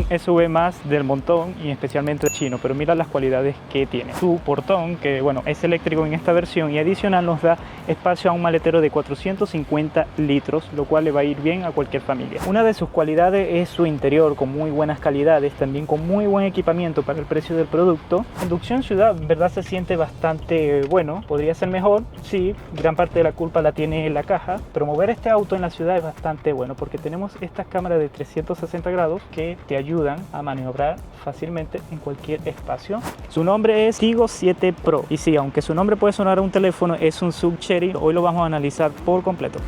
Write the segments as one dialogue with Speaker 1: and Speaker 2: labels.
Speaker 1: SUV más del montón y especialmente chino, pero mira las cualidades que tiene. Su portón, que bueno, es eléctrico en esta versión y adicional nos da espacio a un maletero de 450 litros, lo cual le va a ir bien a cualquier familia. Una de sus cualidades es su interior con muy buenas calidades, también con muy buen equipamiento para el precio del producto. Conducción ciudad, en verdad se siente bastante bueno, podría ser mejor, sí, gran parte de la culpa la tiene la caja, pero mover este auto en la ciudad es bastante bueno porque tenemos estas cámaras de 360 grados que te ayudan a maniobrar fácilmente en cualquier espacio. Su nombre es Tigo 7 Pro y sí, aunque su nombre puede sonar a un teléfono, es un SUV Chery. Hoy lo vamos a analizar por completo.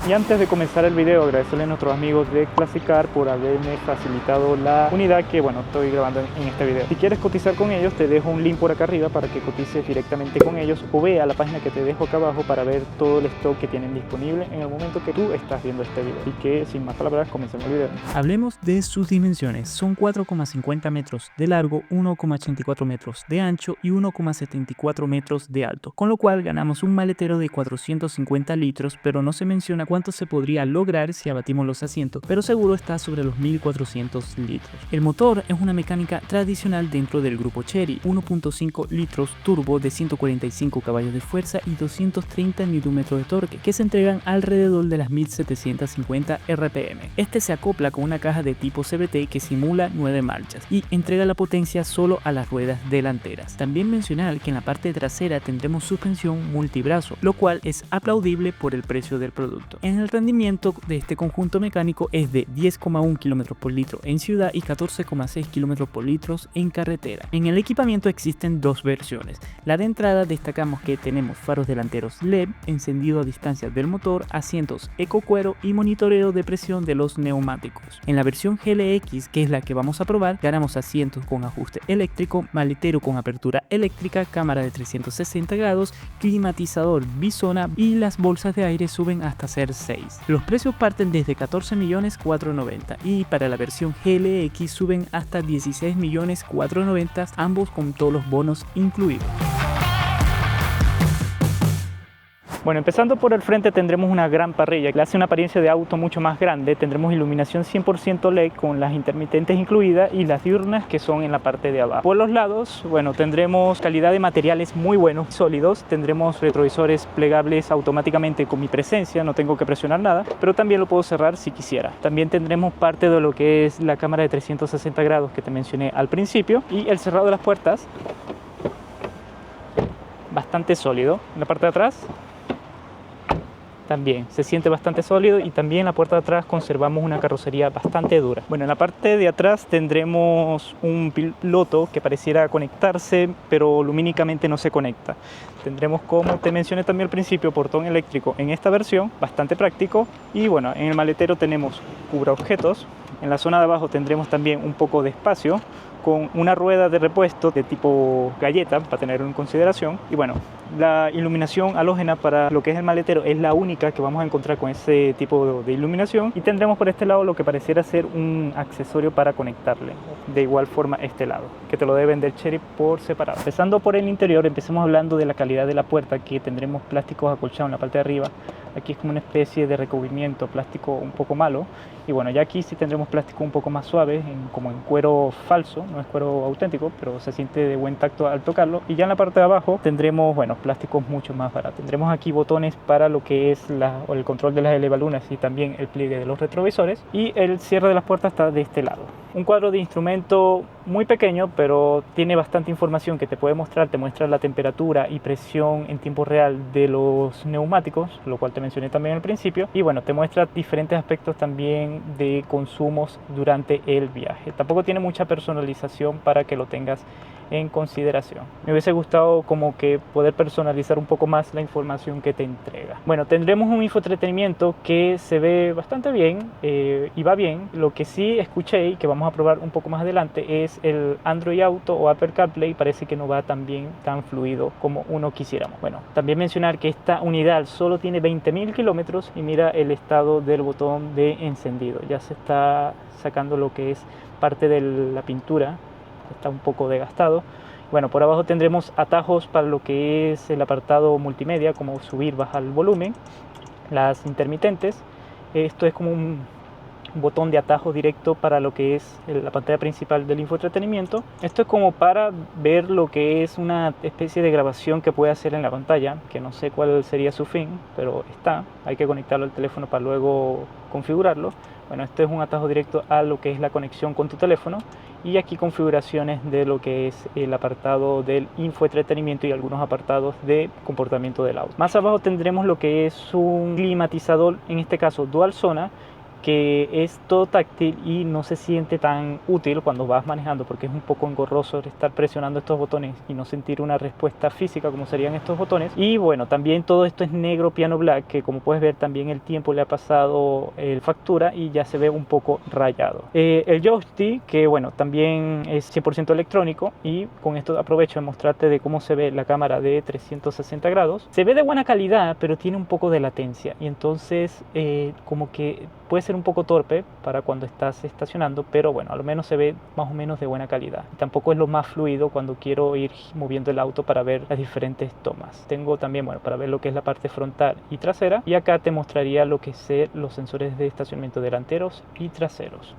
Speaker 1: Y antes de comenzar el video, agradecerle a nuestros amigos de Classic Car por haberme facilitado la unidad que bueno, estoy grabando en este video. Si quieres cotizar con ellos, te dejo un link por acá arriba para que cotices directamente con ellos o ve a la página que te dejo acá abajo para ver todo el stock que tienen disponible en el momento que tú estás viendo este video. Así que sin más palabras, comencemos el video.
Speaker 2: Hablemos de sus dimensiones. Son 4,50 metros de largo, 1,84 metros de ancho y 1,74 metros de alto, con lo cual ganamos un maletero de 450 litros, pero no se menciona cuánto se podría lograr si abatimos los asientos, pero seguro está sobre los 1400 litros. El motor es una mecánica tradicional dentro del grupo Chery, 1.5 litros turbo de 145 caballos de fuerza y 230 Nm de torque, que se entregan alrededor de las 1750 RPM. Este se acopla con una caja de tipo CVT que simula 9 marchas y entrega la potencia solo a las ruedas delanteras. También mencionar que en la parte trasera tendremos suspensión multibrazo, lo cual es aplaudible por el precio del producto. En el rendimiento de este conjunto mecánico es de 10,1 km por litro en ciudad y 14,6 km por litro en carretera. En el equipamiento existen dos versiones. La de entrada destacamos que tenemos faros delanteros LED, encendido a distancia del motor, asientos eco cuero y monitoreo de presión de los neumáticos. En la versión GLX, que es la que vamos a probar, ganamos asientos con ajuste eléctrico, maletero con apertura eléctrica, cámara de 360 grados, climatizador bisona y las bolsas de aire suben hasta ser 6. Los precios parten desde 14.490.000 y para la versión GLX suben hasta 16.490.000, ambos con todos los bonos incluidos.
Speaker 1: Bueno, empezando por el frente tendremos una gran parrilla que le hace una apariencia de auto mucho más grande. Tendremos iluminación 100% LED con las intermitentes incluidas y las diurnas que son en la parte de abajo. Por los lados, bueno, tendremos calidad de materiales muy buenos, sólidos. Tendremos retrovisores plegables automáticamente con mi presencia, no tengo que presionar nada, pero también lo puedo cerrar si quisiera. También tendremos parte de lo que es la cámara de 360 grados que te mencioné al principio y el cerrado de las puertas, bastante sólido. En la parte de atrás también se siente bastante sólido y también en la puerta de atrás conservamos una carrocería bastante dura. Bueno, en la parte de atrás tendremos un piloto que pareciera conectarse, pero lumínicamente no se conecta. Tendremos, como te mencioné también al principio, portón eléctrico en esta versión, bastante práctico. Y bueno, en el maletero tenemos cubraobjetos. En la zona de abajo tendremos también un poco de espacio con una rueda de repuesto de tipo galleta para tenerlo en consideración. Y bueno, la iluminación halógena para lo que es el maletero es la única que vamos a encontrar con ese tipo de iluminación. Y tendremos por este lado lo que pareciera ser un accesorio para conectarle. De igual forma este lado, que te lo debe vender Chery por separado. Empezando por el interior, empecemos hablando de la calidad de la puerta, que tendremos plásticos acolchados en la parte de arriba. Aquí es como una especie de recubrimiento, plástico un poco malo. Y bueno, ya aquí sí tendremos plástico un poco más suave, como en cuero falso, no es cuero auténtico, pero se siente de buen tacto al tocarlo. Y ya en la parte de abajo tendremos, bueno, plásticos mucho más baratos. Tendremos aquí botones para lo que es el control de las elevalunas y también el pliegue de los retrovisores. Y el cierre de las puertas está de este lado. Un cuadro de instrumento muy pequeño, pero tiene bastante información que te puede mostrar. Te muestra la temperatura y presión en tiempo real de los neumáticos, lo cual te mencioné también al principio. Y bueno, te muestra diferentes aspectos también de consumos durante el viaje. Tampoco tiene mucha personalización para que lo tengas en consideración. Me hubiese gustado como que poder personalizar un poco más la información que te entrega. Bueno, tendremos un infoentretenimiento que se ve bastante bien y va bien. Lo que sí escuché y que vamos a probar un poco más adelante es el Android Auto o Apple CarPlay. Parece que no va tan bien, tan fluido como uno quisiéramos. Bueno, también mencionar que esta unidad solo tiene 20.000 kilómetros y mira el estado del botón de encendido. Ya se está sacando lo que es parte de la pintura. Está un poco desgastado. Bueno, por abajo tendremos atajos para lo que es el apartado multimedia, como subir, bajar el volumen, las intermitentes Esto es como un botón de atajo directo para lo que es la pantalla principal del infoentretenimiento. Esto es como para ver lo que es una especie de grabación que puede hacer en la pantalla, que no sé cuál sería su fin, pero hay que conectarlo al teléfono para luego configurarlo. Bueno, este es un atajo directo a lo que es la conexión con tu teléfono, y aquí configuraciones de lo que es el apartado del infoentretenimiento y algunos apartados de comportamiento del auto. Más abajo tendremos lo que es un climatizador, en este caso dual zona, que es todo táctil y no se siente tan útil cuando vas manejando, porque es un poco engorroso estar presionando estos botones y no sentir una respuesta física como serían estos botones. Y bueno, también todo esto es negro piano black, que como puedes ver también el tiempo le ha pasado factura y ya se ve un poco rayado. El joystick, que bueno, también es 100% electrónico, y con esto aprovecho de mostrarte de cómo se ve la cámara de 360 grados. Se ve de buena calidad, pero tiene un poco de latencia, y entonces como que puede ser un poco torpe para cuando estás estacionando, pero bueno, al menos se ve más o menos de buena calidad. Tampoco es lo más fluido cuando quiero ir moviendo el auto para ver las diferentes tomas. Tengo también, bueno, para ver lo que es la parte frontal y trasera, y acá te mostraría lo que es los sensores de estacionamiento delanteros y traseros.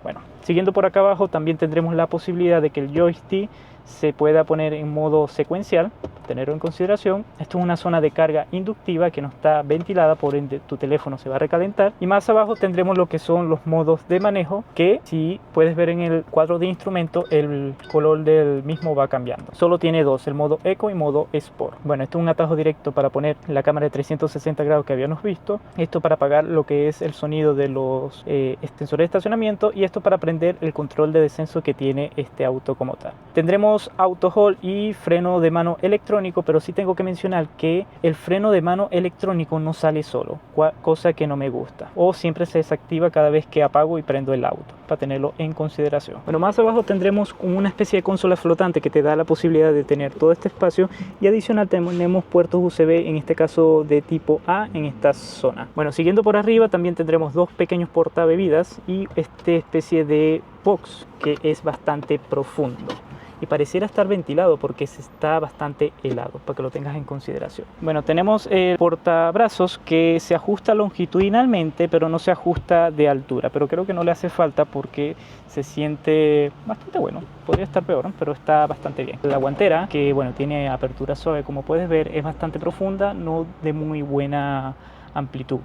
Speaker 1: Bueno, siguiendo por acá abajo también tendremos la posibilidad de que el joystick se pueda poner en modo secuencial, tenerlo en consideración. Esto es una zona de carga inductiva que no está ventilada, por ende tu teléfono se va a recalentar. Y más abajo tendremos lo que son los modos de manejo, que si puedes ver en el cuadro de instrumento, el color del mismo va cambiando. Solo tiene dos, el modo Eco y modo Sport. Bueno, esto es un atajo directo para poner la cámara de 360 grados que habíamos visto. Esto para apagar lo que es el sonido de los extensores de estacionamiento, y esto para prender el control de descenso que tiene este auto como tal. Tendremos auto hold y freno de mano electrónico, pero sí tengo que mencionar que el freno de mano electrónico no sale solo, cosa que no me gusta, o siempre se desactiva cada vez que apago y prendo el auto, para tenerlo en consideración. Bueno, más abajo tendremos una especie de consola flotante que te da la posibilidad de tener todo este espacio, y adicional tenemos puertos USB, en este caso de tipo A, en esta zona. Bueno, siguiendo por arriba también tendremos dos pequeños portabebidas y esta especie de box que es bastante profundo y pareciera estar ventilado porque se está bastante helado, para que lo tengas en consideración. Bueno, tenemos el portabrazos que se ajusta longitudinalmente, pero no se ajusta de altura, pero creo que no le hace falta porque se siente bastante bueno. Podría estar peor, pero está bastante bien. La guantera, que bueno, tiene apertura suave, como puedes ver, es bastante profunda, no de muy buena amplitud.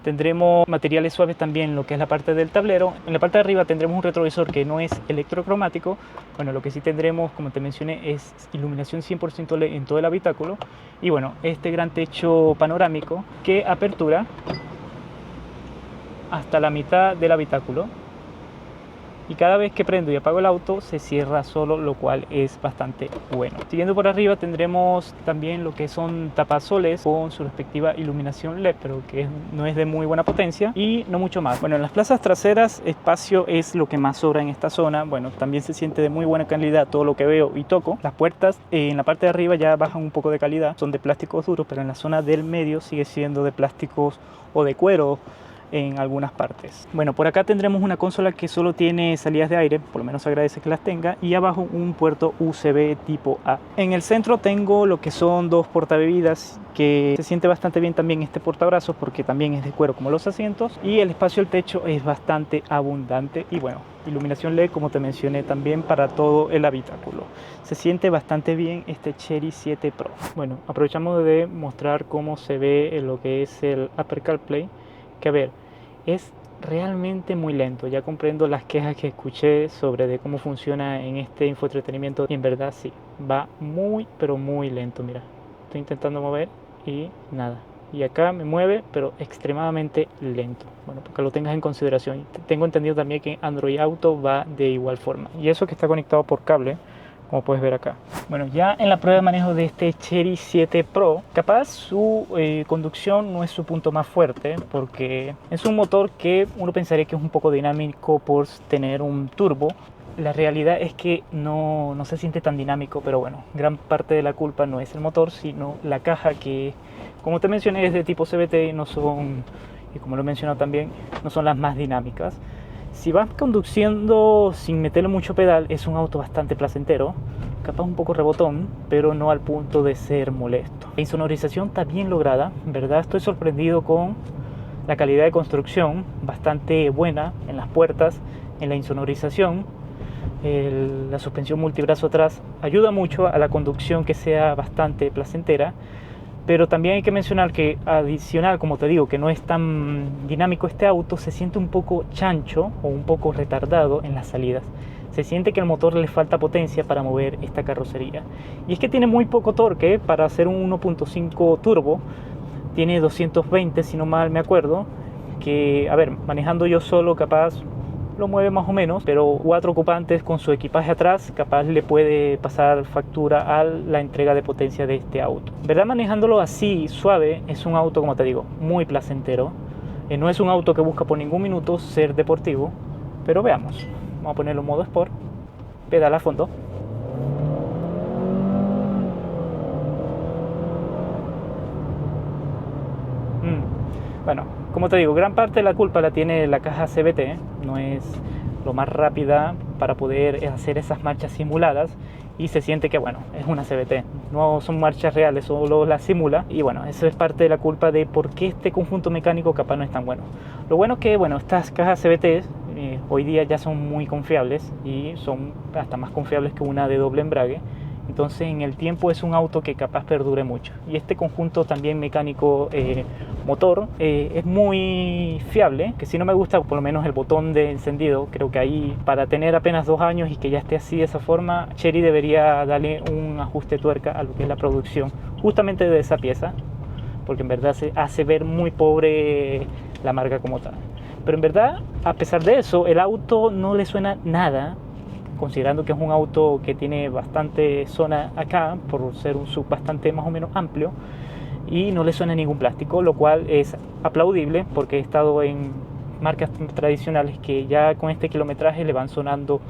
Speaker 1: Tendremos materiales suaves también en lo que es la parte del tablero. En la parte de arriba tendremos un retrovisor que no es electrocromático. Bueno, lo que sí tendremos, como te mencioné, es iluminación 100% LED en todo el habitáculo. Y bueno, este gran techo panorámico que apertura hasta la mitad del habitáculo. Y cada vez que prendo y apago el auto se cierra solo, lo cual es bastante bueno. Siguiendo por arriba tendremos también lo que son tapasoles con su respectiva iluminación LED, pero que no es de muy buena potencia y no mucho más. Bueno, en las plazas traseras espacio es lo que más sobra en esta zona. Bueno, también se siente de muy buena calidad todo lo que veo y toco. Las puertas en la parte de arriba ya bajan un poco de calidad, son de plásticos duros, pero en la zona del medio sigue siendo de plásticos o de cuero en algunas partes. Bueno, por acá tendremos una consola que solo tiene salidas de aire, por lo menos agradece que las tenga, y abajo un puerto USB tipo A. En el centro tengo lo que son dos portabebidas, que se siente bastante bien también este portabrazos porque también es de cuero como los asientos, y el espacio del techo es bastante abundante y bueno, iluminación LED como te mencioné también para todo el habitáculo. Se siente bastante bien este Chery 7 Pro. Bueno, aprovechamos de mostrar cómo se ve lo que es el Apple CarPlay, que a ver, es realmente muy lento. Ya comprendo las quejas que escuché sobre de cómo funciona en este infoentretenimiento y en verdad sí, va muy pero muy lento. Mira, estoy intentando mover y nada. Y acá me mueve pero extremadamente lento. Bueno, para que lo tengas en consideración. Tengo entendido también que Android Auto va de igual forma. Y eso que está conectado por cable, como puedes ver acá. Bueno, ya en la prueba de manejo de este Chery 7 Pro, capaz su conducción no es su punto más fuerte, porque es un motor que uno pensaría que es un poco dinámico por tener un turbo. La realidad es que no se siente tan dinámico, pero bueno, gran parte de la culpa no es el motor, sino la caja que, como te mencioné, es de tipo CVT, no son, y como lo he mencionado también, no son las más dinámicas. Si vas conduciendo sin meterle mucho pedal, es un auto bastante placentero, capaz un poco rebotón, pero no al punto de ser molesto. La insonorización está bien lograda, en verdad estoy sorprendido con La calidad de construcción bastante buena en las puertas, en la insonorización. La suspensión multibrazo atrás ayuda mucho a la conducción que sea bastante placentera, pero también hay que mencionar que adicional, como te digo, que no es tan dinámico este auto, se siente un poco chancho o un poco retardado en las salidas. Se siente que al motor le falta potencia para mover esta carrocería. Y es que tiene muy poco torque para hacer un 1.5 turbo. Tiene 220, si no mal me acuerdo, que, a ver, manejando yo solo capaz lo mueve más o menos, pero 4 ocupantes con su equipaje atrás capaz le puede pasar factura a la entrega de potencia de este auto. ¿Verdad? Manejándolo así suave es un auto, como te digo, muy placentero. No es un auto que busca por ningún minuto ser deportivo, pero veamos. Vamos a ponerlo en modo Sport, pedala a fondo. Bueno, como te digo, gran parte de la culpa la tiene la caja CVT, no es lo más rápida para poder hacer esas marchas simuladas y se siente que, bueno, es una CVT, no son marchas reales, solo las simula y bueno, eso es parte de la culpa de por qué este conjunto mecánico capaz no es tan bueno. Lo bueno es que, bueno, estas cajas CVT hoy día ya son muy confiables y son hasta más confiables que una de doble embrague. Entonces en el tiempo es un auto que capaz perdure mucho. Y este conjunto también mecánico motor es muy fiable, que si no me gusta por lo menos el botón de encendido, creo que ahí para tener apenas 2 años y que ya esté así de esa forma, Chery debería darle un ajuste de tuerca a lo que es la producción justamente de esa pieza, porque en verdad se hace ver muy pobre la marca como tal. Pero en verdad, a pesar de eso, el auto no le suena nada, considerando que es un auto que tiene bastante zona acá, por ser un sub bastante más o menos amplio, y no le suena ningún plástico, lo cual es aplaudible porque he estado en marcas tradicionales que ya con este kilometraje le van sonando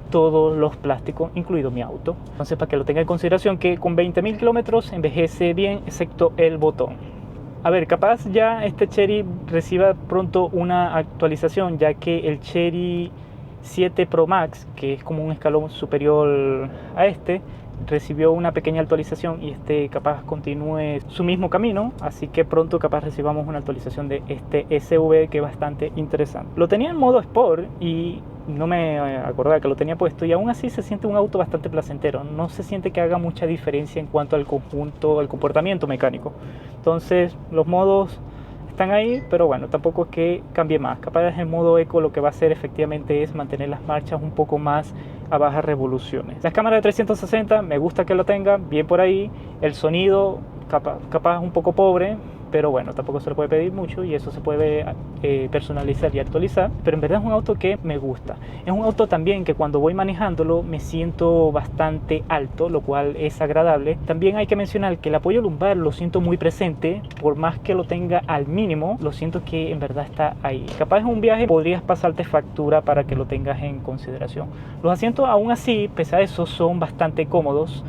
Speaker 1: todos los plásticos, incluido mi auto. Entonces, para que lo tenga en consideración, que con 20.000 kilómetros envejece bien, excepto el botón. A ver, capaz ya este Chery reciba pronto una actualización, ya que el Chery 7 Pro Max, que es como un escalón superior a este, recibió una pequeña actualización y este capaz continúe su mismo camino, así que pronto capaz recibamos una actualización de este SV que es bastante interesante. Lo tenía en modo Sport y no me acordaba que lo tenía puesto y aún así se siente un auto bastante placentero, no se siente que haga mucha diferencia en cuanto al conjunto, al comportamiento mecánico. Entonces los modos están ahí, pero bueno, tampoco es que cambie más. Capaz en modo eco lo que va a hacer efectivamente es mantener las marchas un poco más a bajas revoluciones. Las cámaras de 360 me gusta que lo tenga, bien por ahí. El sonido capaz un poco pobre, pero bueno, tampoco se le puede pedir mucho y eso se puede personalizar y actualizar. Pero en verdad es un auto que me gusta. Es un auto también que cuando voy manejándolo me siento bastante alto, lo cual es agradable. También hay que mencionar que el apoyo lumbar lo siento muy presente, por más que lo tenga al mínimo, lo siento que en verdad está ahí. Capaz en un viaje podrías pasarte factura para que lo tengas en consideración. Los asientos aún así, pese a eso, son bastante cómodos.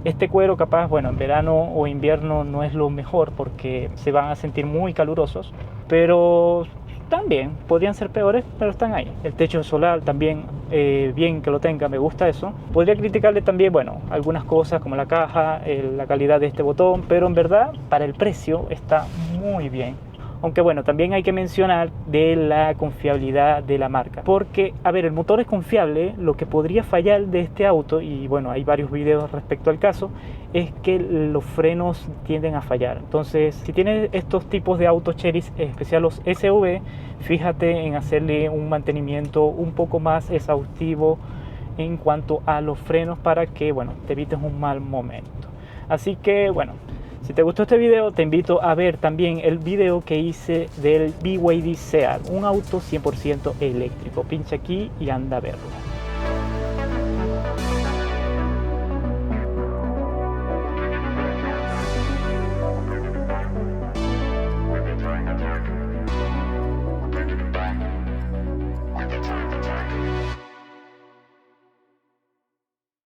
Speaker 1: Este cuero capaz, bueno, en verano o invierno no es lo mejor porque se van a sentir muy calurosos, pero también podrían ser peores, pero están ahí. El techo solar también, bien que lo tenga, me gusta eso. Podría criticarle también, bueno, algunas cosas como la caja, la calidad de este botón, pero en verdad para el precio está muy bien. Aunque bueno, también hay que mencionar de la confiabilidad de la marca. Porque, a ver, el motor es confiable, lo que podría fallar de este auto, y bueno, hay varios videos respecto al caso, es que los frenos tienden a fallar. Entonces, si tienes estos tipos de autos Chery, en especial los SV, fíjate en hacerle un mantenimiento un poco más exhaustivo en cuanto a los frenos para que, bueno, te evites un mal momento. Así que, bueno, si te gustó este video, te invito a ver también el video que hice del BYD Seat, un auto 100% eléctrico. Pincha aquí y anda a verlo.